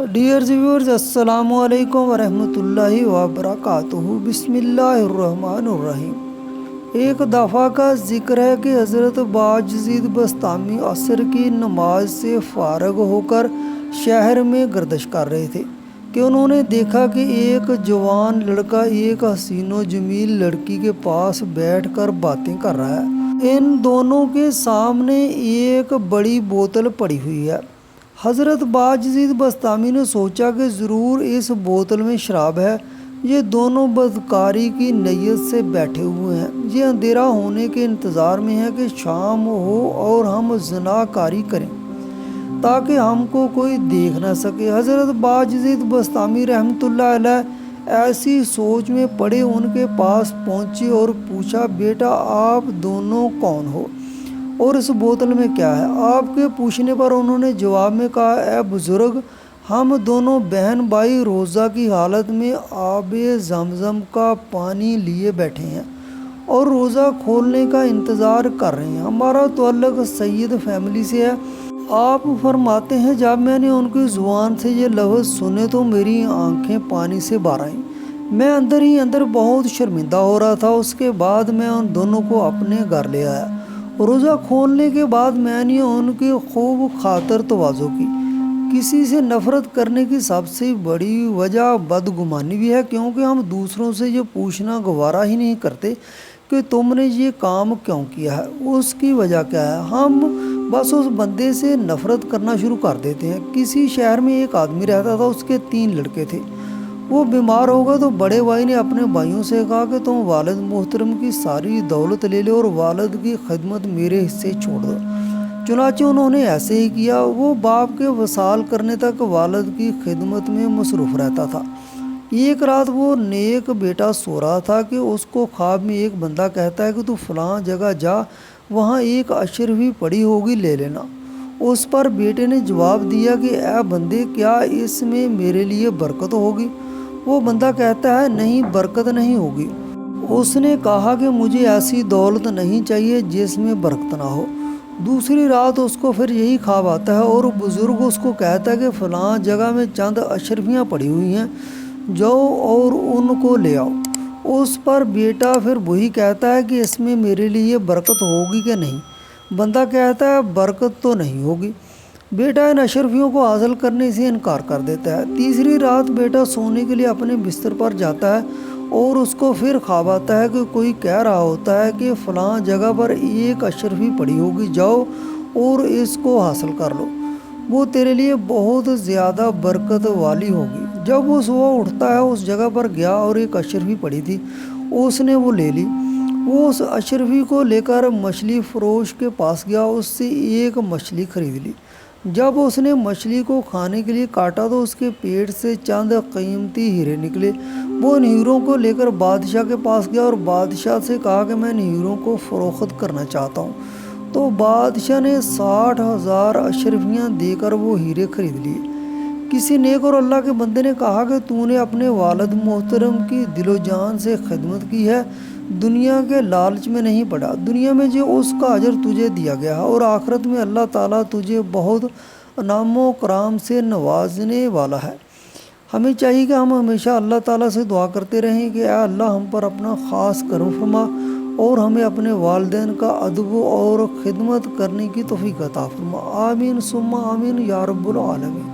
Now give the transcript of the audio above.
Dear viewers, السلام علیکم ورحمۃ اللہ وبرکاتہ۔ بسم اللہ الرحمن الرحیم۔ ایک دفعہ کا ذکر ہے کہ حضرت باجزید بسطامی عصر کی نماز سے فارغ ہو کر شہر میں گردش کر رہے تھے کہ انہوں نے دیکھا کہ ایک جوان لڑکا ایک حسین و جمیل لڑکی کے پاس بیٹھ کر باتیں کر رہا ہے۔ ان دونوں کے سامنے ایک بڑی بوتل پڑی ہوئی ہے۔ حضرت باجزید بسطامی نے سوچا کہ ضرور اس بوتل میں شراب ہے۔ یہ دونوں بدکاری کی نیت سے بیٹھے ہوئے ہیں۔ یہ اندھیرا ہونے کے انتظار میں ہے کہ شام ہو اور ہم زنا کاری کریں تاکہ ہم کو کوئی دیکھ نہ سکے۔ حضرت باجزید بسطامی رحمۃ اللہ علیہ ایسی سوچ میں پڑے ان کے پاس پہنچے اور پوچھا، بیٹا آپ دونوں کون ہو اور اس بوتل میں کیا ہے؟ آپ کے پوچھنے پر انہوں نے جواب میں کہا، اے بزرگ، ہم دونوں بہن بھائی روزہ کی حالت میں آب زمزم کا پانی لیے بیٹھے ہیں اور روزہ کھولنے کا انتظار کر رہے ہیں۔ ہمارا تعلق سید فیملی سے ہے۔ آپ فرماتے ہیں، جب میں نے ان کی زبان سے یہ لفظ سنے تو میری آنکھیں پانی سے بھر آئیں۔ میں اندر ہی اندر بہت شرمندہ ہو رہا تھا۔ اس کے بعد میں ان دونوں کو اپنے گھر لے آیا۔ روزہ کھولنے کے بعد میں نے ان کی خوب خاطر تواضع کی۔ کسی سے نفرت کرنے کی سب سے بڑی وجہ بدگمانی بھی ہے، کیونکہ ہم دوسروں سے یہ پوچھنا گوارا ہی نہیں کرتے کہ تم نے یہ کام کیوں کیا ہے، اس کی وجہ کیا ہے۔ ہم بس اس بندے سے نفرت کرنا شروع کر دیتے ہیں۔ کسی شہر میں ایک آدمی رہتا تھا، اس کے 3 لڑکے تھے۔ وہ بیمار ہو گیا تو بڑے بھائی نے اپنے بھائیوں سے کہا کہ تم والد محترم کی ساری دولت لے لو اور والد کی خدمت میرے حصے چھوڑ دو۔ چنانچہ انہوں نے ایسے ہی کیا۔ وہ باپ کے وصال کرنے تک والد کی خدمت میں مصروف رہتا تھا۔ ایک رات وہ نیک بیٹا سو رہا تھا کہ اس کو خواب میں ایک بندہ کہتا ہے کہ تو فلاں جگہ جا، وہاں ایک اشرفی پڑی ہوگی، لے لینا۔ اس پر بیٹے نے جواب دیا کہ اے بندے، کیا اس میں میرے لیے برکت ہوگی؟ وہ بندہ کہتا ہے، نہیں، برکت نہیں ہوگی۔ اس نے کہا کہ مجھے ایسی دولت نہیں چاہیے جس میں برکت نہ ہو۔ دوسری رات اس کو پھر یہی خواب آتا ہے اور بزرگ اس کو کہتا ہے کہ فلاں جگہ میں چند اشرفیاں پڑی ہوئی ہیں، جاؤ اور ان کو لے آؤ۔ اس پر بیٹا پھر وہی کہتا ہے کہ اس میں میرے لیے برکت ہوگی کہ نہیں؟ بندہ کہتا ہے، برکت تو نہیں ہوگی۔ بیٹا ان اشرفیوں کو حاصل کرنے سے انکار کر دیتا ہے۔ تیسری رات بیٹا سونے کے لیے اپنے بستر پر جاتا ہے اور اس کو پھر خواب آتا ہے کہ کوئی کہہ رہا ہوتا ہے کہ فلاں جگہ پر ایک اشرفی پڑی ہوگی، جاؤ اور اس کو حاصل کر لو، وہ تیرے لیے بہت زیادہ برکت والی ہوگی۔ جب وہ صبح اٹھتا ہے، اس جگہ پر گیا اور ایک اشرفی پڑی تھی، اس نے وہ لے لی۔ وہ اس اشرفی کو لے کر مچھلی فروش کے پاس گیا، اس سے ایک مچھلی خرید لی۔ جب اس نے مچھلی کو کھانے کے لیے کاٹا تو اس کے پیٹ سے چند قیمتی ہیرے نکلے۔ وہ ان ہیروں کو لے کر بادشاہ کے پاس گیا اور بادشاہ سے کہا کہ میں ان ہیروں کو فروخت کرنا چاہتا ہوں۔ تو بادشاہ نے 60,000 اشرفیاں دے کر وہ ہیرے خرید لیے۔ کسی نیک اور اللہ کے بندے نے کہا کہ تو نے اپنے والد محترم کی دل و جان سے خدمت کی ہے، دنیا کے لالچ میں نہیں پڑا۔ دنیا میں جو اس کا اجر تجھے دیا گیا ہے اور آخرت میں اللہ تعالیٰ تجھے بہت انعام و کرام سے نوازنے والا ہے۔ ہمیں چاہیے کہ ہم ہمیشہ اللہ تعالیٰ سے دعا کرتے رہیں کہ اے اللہ، ہم پر اپنا خاص کرم فرما اور ہمیں اپنے والدین کا ادب اور خدمت کرنے کی توفیق عطا فرما۔ آمین ثم آمین یا رب العالمین۔